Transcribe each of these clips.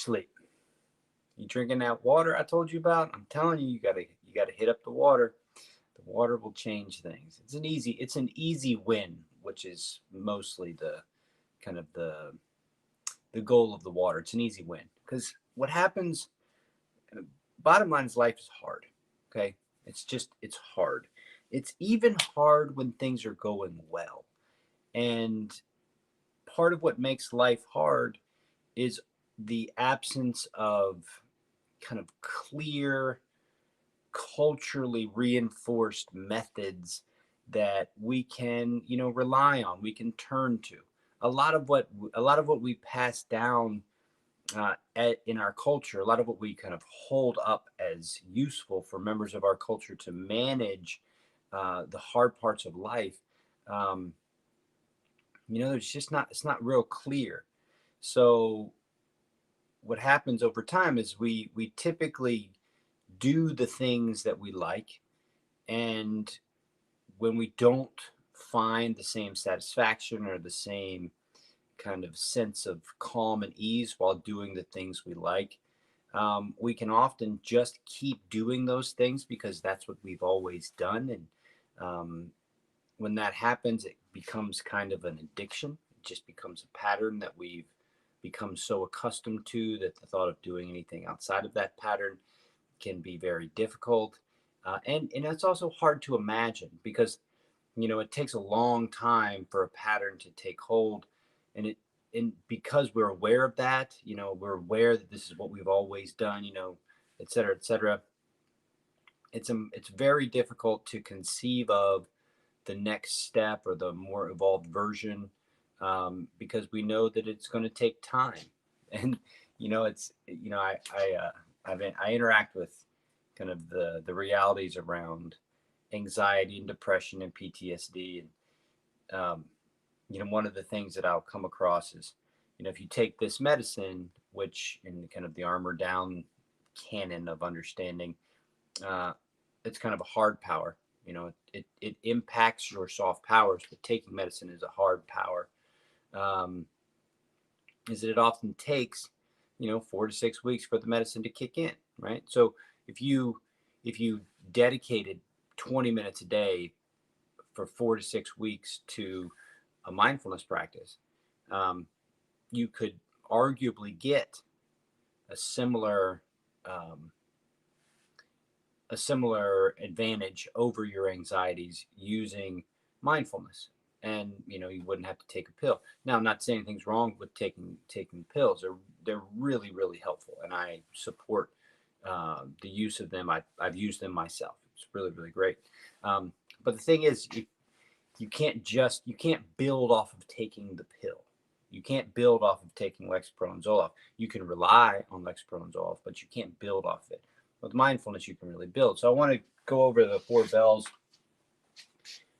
sleep. You drinking that water I told you about? I'm telling you, you gotta hit up the water. The water will change things. It's an easy win, which is mostly the kind of the goal of the water. It's an easy win because what happens. Bottom line is life is hard. Okay, it's hard. It's even hard when things are going well, and part of what makes life hard is the absence of kind of clear, culturally reinforced methods that we can, rely on, we can turn to. A lot of what we pass down in our culture, a lot of what we kind of hold up as useful for members of our culture to manage the hard parts of life, um, there's just not, it's not real clear. So what happens over time is we typically do the things that we like, and when we don't find the same satisfaction or the same kind of sense of calm and ease while doing the things we like, we can often just keep doing those things because that's what we've always done. And when that happens, it becomes kind of an addiction. It just becomes a pattern that we've become so accustomed to that the thought of doing anything outside of that pattern can be very difficult. And it's also hard to imagine because, it takes a long time for a pattern to take hold. And because we're aware of that, we're aware that this is what we've always done, et cetera, et cetera. It's very difficult to conceive of the next step or the more evolved version, because we know that it's going to take time. And it's I interact with kind of the realities around anxiety and depression and PTSD. And one of the things that I'll come across is, if you take this medicine, which in kind of the armor down canon of understanding, it's kind of a hard power. It impacts your soft powers, but taking medicine is a hard power. Is that it often takes 4 to 6 weeks for the medicine to kick in, right? So if you dedicated 20 minutes a day for 4 to 6 weeks to a mindfulness practice, you could arguably get a similar um, a similar advantage over your anxieties using mindfulness. And you wouldn't have to take a pill. Now, I'm not saying anything's wrong with taking pills. They're really, really helpful, and I support the use of them. I've used them myself. It's really, really great. But the thing is, you can't build off of taking the pill. You can't build off of taking Lexapro and Zoloft. You can rely on Lexapro and Zoloft, but you can't build off of it. With mindfulness, you can really build. So I want to go over the four bells,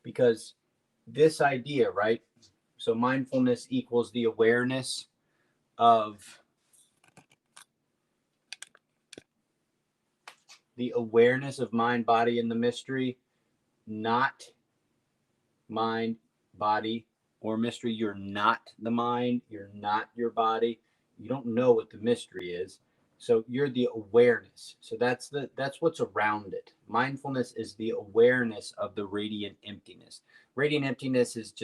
because this idea, right? So mindfulness equals the awareness of mind, body, and the mystery, not mind, body, or mystery. You're not the mind. You're not your body. You don't know what the mystery is. So you're the awareness. So that's what's around it. Mindfulness is the awareness of the radiant emptiness. Radiant emptiness is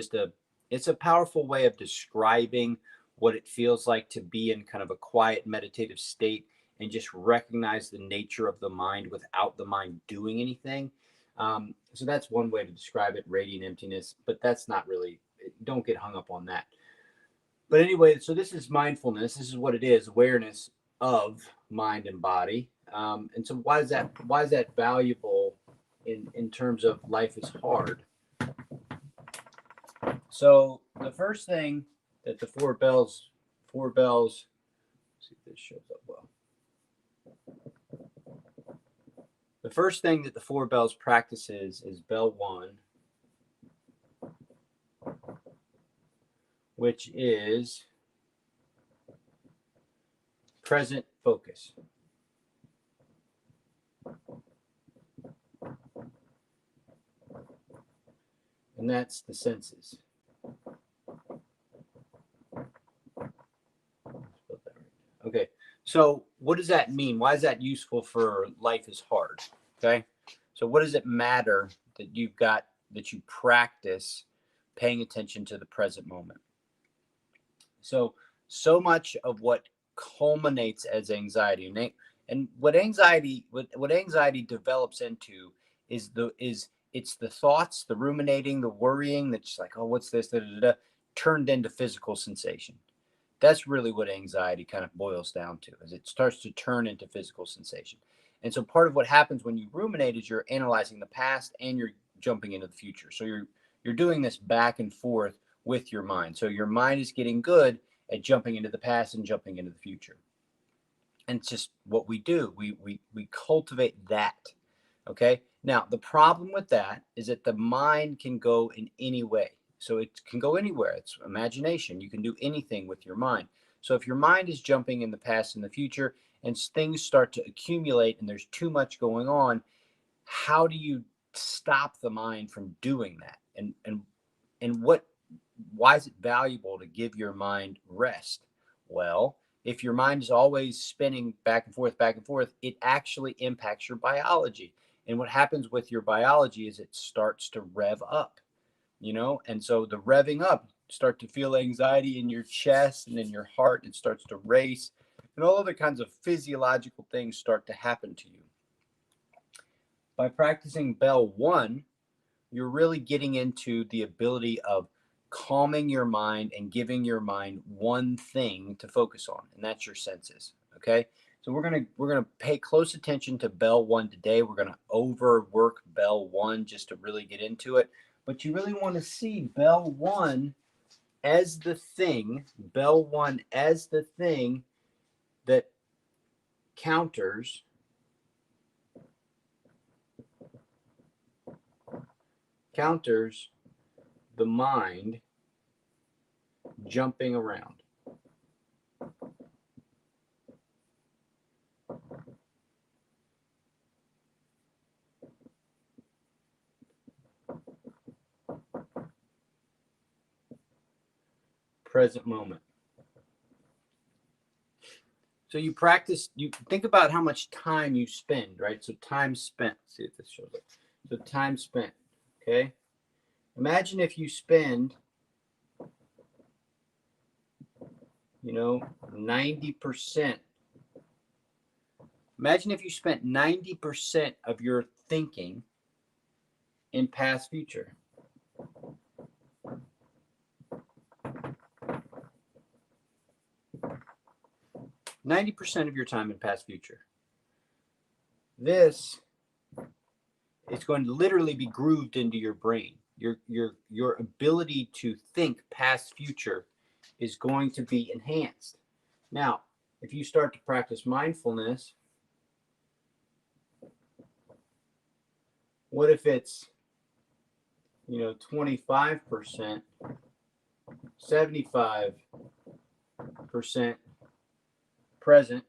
it's a powerful way of describing what it feels like to be in kind of a quiet meditative state and just recognize the nature of the mind without the mind doing anything. So that's one way to describe it, radiant emptiness, but that's not really, don't get hung up on that. But anyway, so this is mindfulness. This is what it is, awareness of mind and body. And so why is that valuable in terms of life is hard? So the first thing that the four bells, let's see if this shows up well. The first thing that the four bells practices is bell one, which is present focus. And that's the senses. Okay, So what does that mean? Why is that useful for life is hard? Okay. So what does it matter that you practice paying attention to the present moment? So much of what culminates as anxiety, and what anxiety develops into is it's the thoughts, the ruminating, the worrying that's like, oh, what's this, da, da, da, turned into physical sensation. That's really what anxiety kind of boils down to, is it starts to turn into physical sensation. And so part of what happens when you ruminate is you're analyzing the past and you're jumping into the future. So you're doing this back and forth with your mind. So your mind is getting good at jumping into the past and jumping into the future. And it's just what we do. We cultivate that. Okay. Now the problem with that is that the mind can go in any way. So it can go anywhere. It's imagination. You can do anything with your mind. So if your mind is jumping in the past and the future and things start to accumulate and there's too much going on, how do you stop the mind from doing that? And why is it valuable to give your mind rest? Well, if your mind is always spinning back and forth, it actually impacts your biology. And what happens with your biology is it starts to rev up, and so the revving up, start to feel anxiety in your chest and in your heart. It starts to race, and all other kinds of physiological things start to happen to you. By practicing Bell 1, you're really getting into the ability of calming your mind and giving your mind one thing to focus on, and that's your senses. Okay. So we're gonna pay close attention to Bell 1 today. We're gonna overwork Bell 1 just to really get into it. But you really want to see Bell 1 as the thing, Bell 1 as the thing that counters the mind jumping around. Present moment. So you practice, you think about how much time you spend, right? So time spent. See if this shows up. So time spent. Okay. Imagine if you spend, 90%. Imagine if you spent 90% of your thinking in past future. %of your time in past future. This is going to literally be grooved into your brain. Your ability to think past future is going to be enhanced. Now, if you start to practice mindfulness, what if it's 25%, 75% present,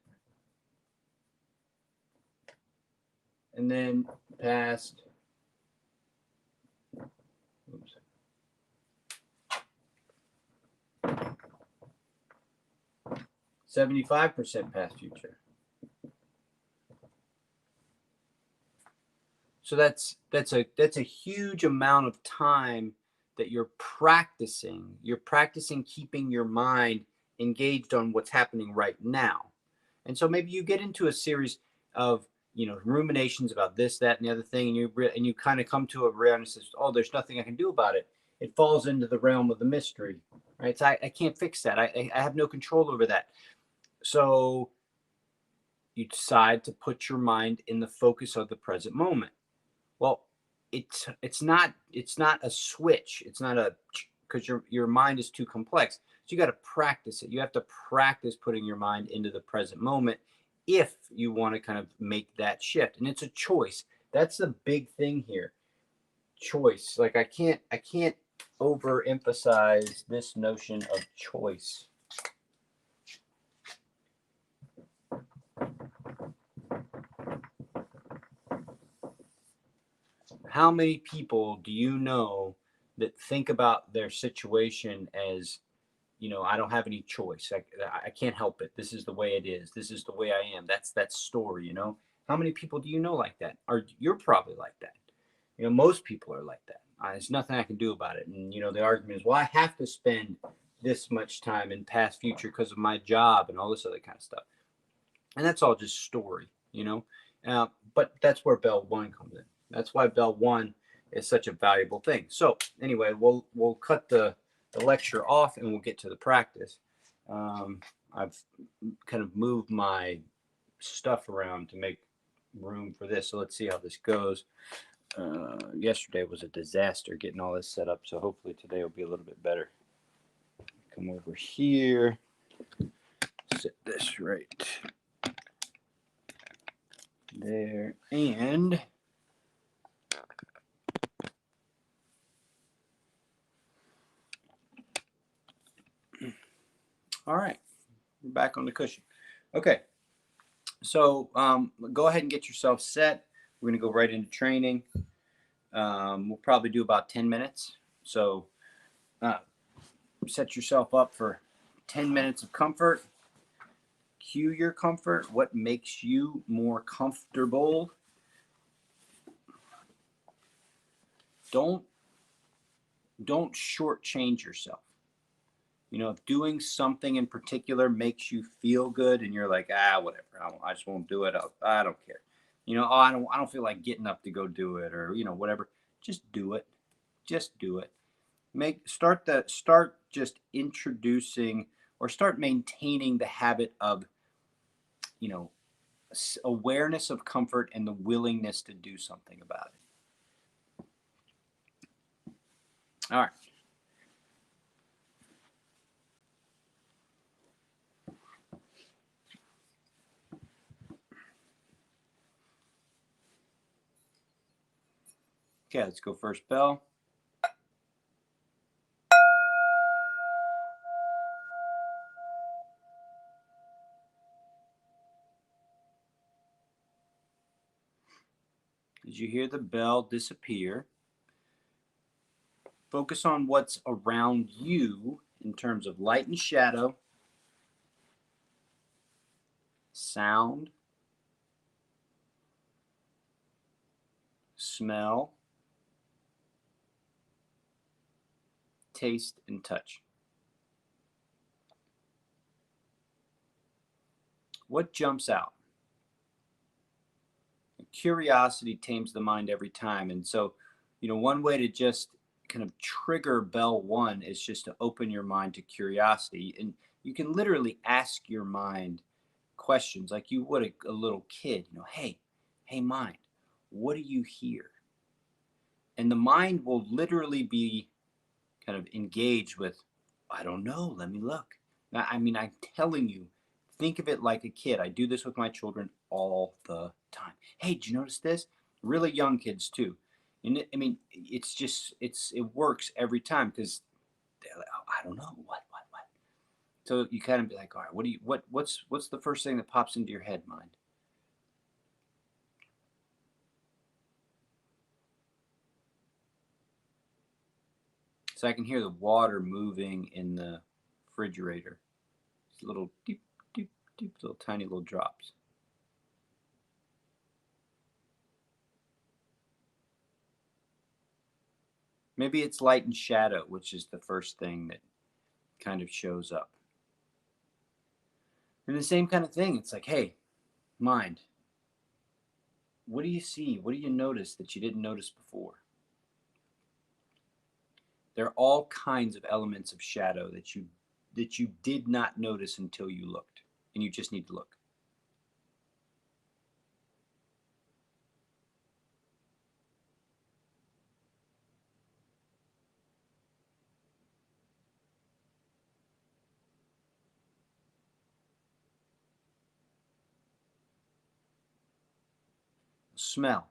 and then past 75% past future. So that's a huge amount of time that you're practicing. You're practicing keeping your mind engaged on what's happening right now. And so maybe you get into a series of ruminations about this, that, and the other thing, and you kind of come to a reality that says, oh, there's nothing I can do about it. It falls into the realm of the mystery, right? So I can't fix that. I have no control over that. So you decide to put your mind in the focus of the present moment. Well, it's not a switch. It's not because your mind is too complex. So you got to practice it. You have to practice putting your mind into the present moment if you want to kind of make that shift. And it's a choice. That's the big thing here. Choice. Like I can't overemphasize this notion of choice. How many people do you know that think about their situation as I don't have any choice. I can't help it. This is the way it is. This is the way I am. That's that story. How many people do you know like that? You're probably like that. Most people are like that. There's nothing I can do about it. And the argument is, well, I have to spend this much time in past future because of my job and all this other kind of stuff. And that's all just story. But that's where Bell One comes in. That's why Bell One is such a valuable thing. So anyway, we'll cut the lecture off and we'll get to the practice. I've kind of moved my stuff around to make room for this. So let's see how this goes. Yesterday was a disaster getting all this set up. So hopefully today will be a little bit better. Come over here. Set this right there. And all right, we're back on the cushion. Okay, so go ahead and get yourself set. We're going to go right into training. We'll probably do about 10 minutes. So set yourself up for 10 minutes of comfort. Cue your comfort. What makes you more comfortable? Don't shortchange yourself. If doing something in particular makes you feel good and you're like, whatever, I just won't do it. I don't care. I don't feel like getting up to go do it, or whatever. Just do it. Just do it. Start just introducing or start maintaining the habit of awareness of comfort and the willingness to do something about it. All right. Okay, let's go first bell. As you hear the bell disappear, focus on what's around you in terms of light and shadow, sound, smell, taste, and touch. What jumps out? Curiosity tames the mind every time. And so, one way to just kind of trigger bell one is just to open your mind to curiosity. And you can literally ask your mind questions like you would a little kid. Hey mind, what do you hear? And the mind will literally be kind of engaged with, I don't know, let me look. Now, I'm telling you, think of it like a kid. I do this with my children all the time. Hey, did you notice this? Really young kids too. And it works every time because they're like, oh, I don't know, what. So you kind of be like, all right, what's the first thing that pops into your head, mind? So I can hear the water moving in the refrigerator. It's little deep, deep, deep, little tiny little drops. Maybe it's light and shadow, which is the first thing that kind of shows up. And the same kind of thing. It's like, hey, mind, what do you see? What do you notice that you didn't notice before? There are all kinds of elements of shadow that you did not notice until you looked, and you just need to look. Smell.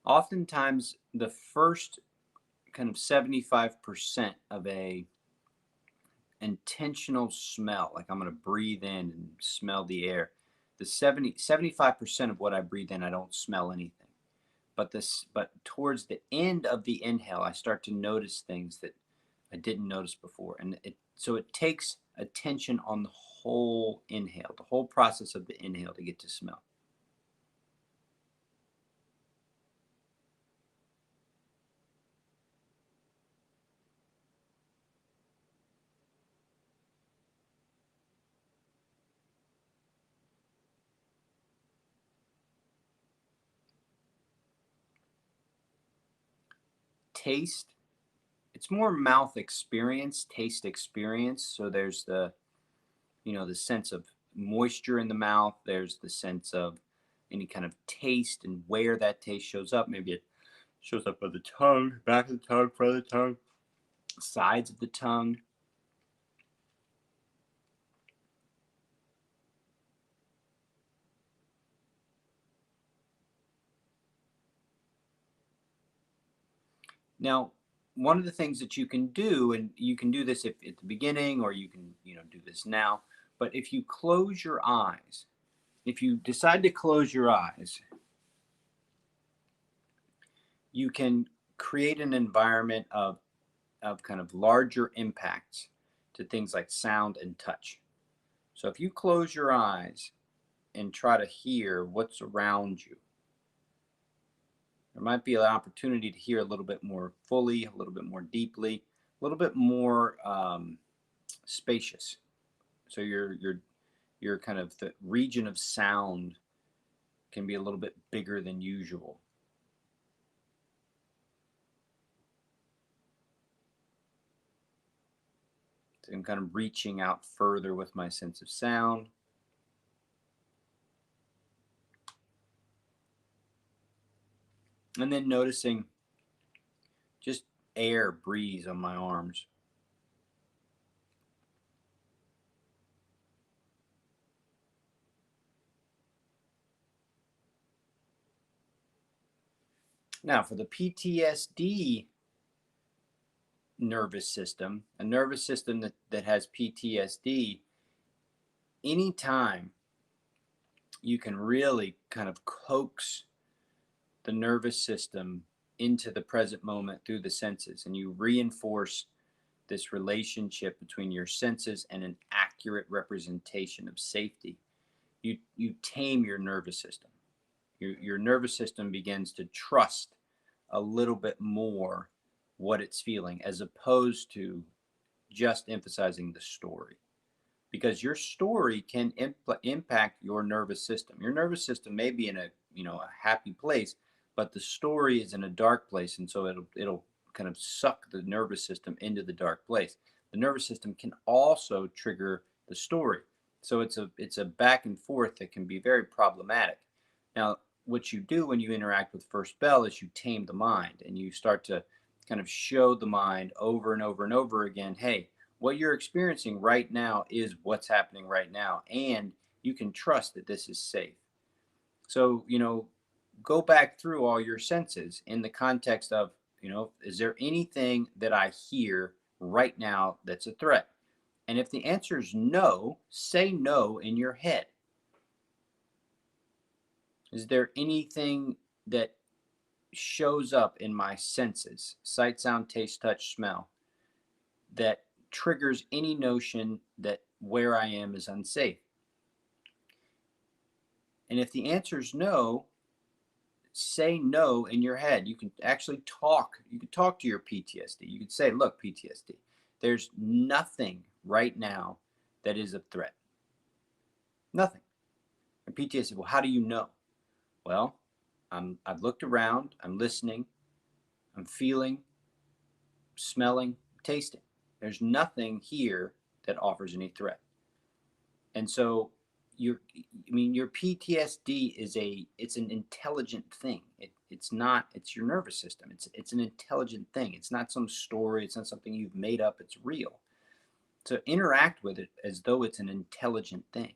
Oftentimes, the first kind of 75% of a intentional smell, like I'm going to breathe in and smell the air, the 75% of what I breathe in, I don't smell anything. but towards the end of the inhale, I start to notice things that I didn't notice before. And so it takes attention on the whole inhale, the whole process of the inhale to get to smell. Taste, it's more mouth experience, taste experience. So there's the, the sense of moisture in the mouth. There's the sense of any kind of taste and where that taste shows up. Maybe it shows up on the tongue, back of the tongue, front of the tongue, sides of the tongue. Now, one of the things that you can do, and you can do this if at the beginning, or you can, do this now, but if you close your eyes, if you decide to close your eyes, you can create an environment of kind of larger impacts to things like sound and touch. So if you close your eyes and try to hear what's around you, there might be an opportunity to hear a little bit more fully, a little bit more deeply, a little bit more spacious. So your kind of the region of sound can be a little bit bigger than usual. So I'm kind of reaching out further with my sense of sound. And then noticing just air breeze on my arms. Now, for the PTSD nervous system, a nervous system that has PTSD, anytime you can really kind of coax the nervous system into the present moment through the senses, and you reinforce this relationship between your senses and an accurate representation of safety, you tame your nervous system. Your nervous system begins to trust a little bit more what it's feeling, as opposed to just emphasizing the story, because your story can impact your nervous system. Your nervous system may be in a a happy place, but the story is in a dark place, and so it'll kind of suck the nervous system into the dark place. The nervous system can also trigger the story, so it's a back and forth that can be very problematic. Now, what you do when you interact with First Bell is you tame the mind, and you start to kind of show the mind over and over and over again, hey, what you're experiencing right now is what's happening right now, and you can trust that this is safe. So, go back through all your senses in the context of, is there anything that I hear right now that's a threat? And if the answer is no, say no in your head. Is there anything that shows up in my senses, sight, sound, taste, touch, smell, that triggers any notion that where I am is unsafe? And if the answer is no, say no in your head. You can actually talk. You can talk to your PTSD. You can say, look, PTSD, there's nothing right now that is a threat. Nothing. And PTSD, well, how do you know? Well, I've looked around, I'm listening, I'm feeling, smelling, tasting. There's nothing here that offers any threat. And so your PTSD it's an intelligent thing. It's not, it's your nervous system. It's an intelligent thing. It's not some story. It's not something you've made up. It's real. So interact with it as though it's an intelligent thing.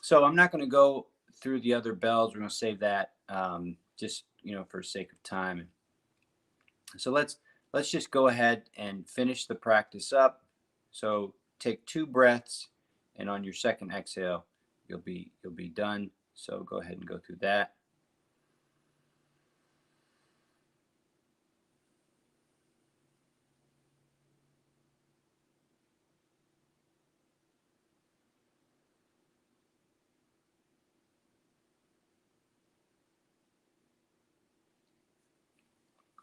So I'm not going to go through the other bells. We're going to save that just for sake of time. So let's just go ahead and finish the practice up. So take 2 breaths, and on your second exhale, you'll be done. So go ahead and go through that.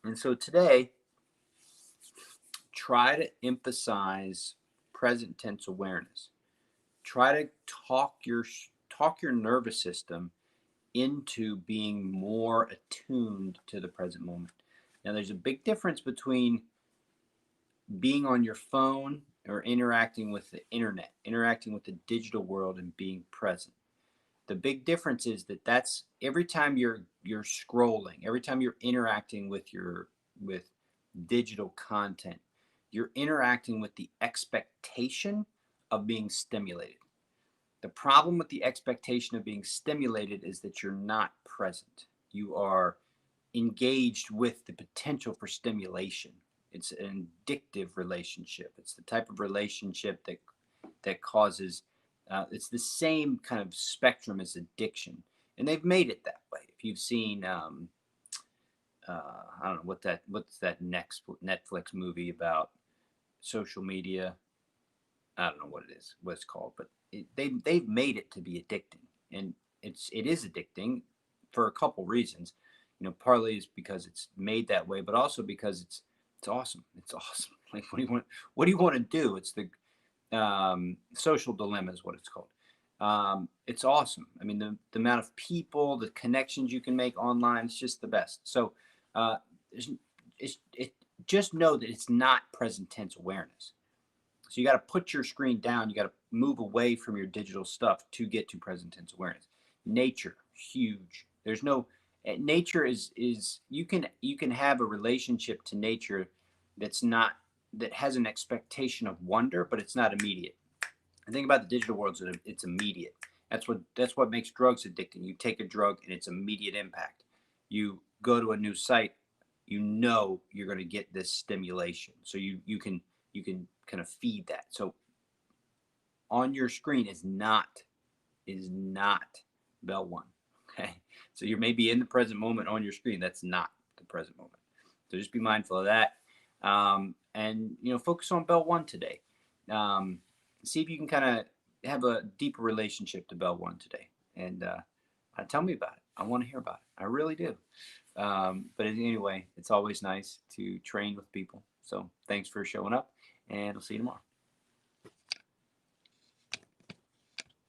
And so today, try to emphasize present tense awareness. Try to talk your nervous system into being more attuned to the present moment. Now, there's a big difference between being on your phone or interacting with the internet, interacting with the digital world, and being present. The big difference is that that's every time you're scrolling, every time you're interacting with digital content, you're interacting with the expectation of being stimulated. The problem with the expectation of being stimulated is that you're not present. You are engaged with the potential for stimulation. It's an addictive relationship. It's the type of relationship that causes. It's the same kind of spectrum as addiction, and they've made it that way. If you've seen, I don't know what's that next Netflix movie about social media. I don't know what it is, what it's called, but they've made it to be addicting, and it is addicting for a couple reasons. Partly is because it's made that way, but also because it's awesome. It's awesome. Like, what do you want to do? It's the social dilemma is what it's called. It's awesome. I mean, the amount of people, the connections you can make online, it's just the best. So uh, just know that it's not present tense awareness. So you got to put your screen down. You got to move away from your digital stuff to get to present tense awareness. Nature, huge. There's no nature is you can have a relationship to nature that has an expectation of wonder, but it's not immediate. The thing about the digital world is that it's immediate. That's what makes drugs addicting. You take a drug and it's immediate impact. You go to a new site, you're going to get this stimulation. So you can kind of feed that. So on your screen is not bell one. Okay. So you may be in the present moment on your screen. That's not the present moment. So just be mindful of that. And focus on bell one today. See if you can kind of have a deeper relationship to bell one today. And tell me about it. I want to hear about it. I really do. But anyway, it's always nice to train with people. So thanks for showing up, and I'll see you tomorrow.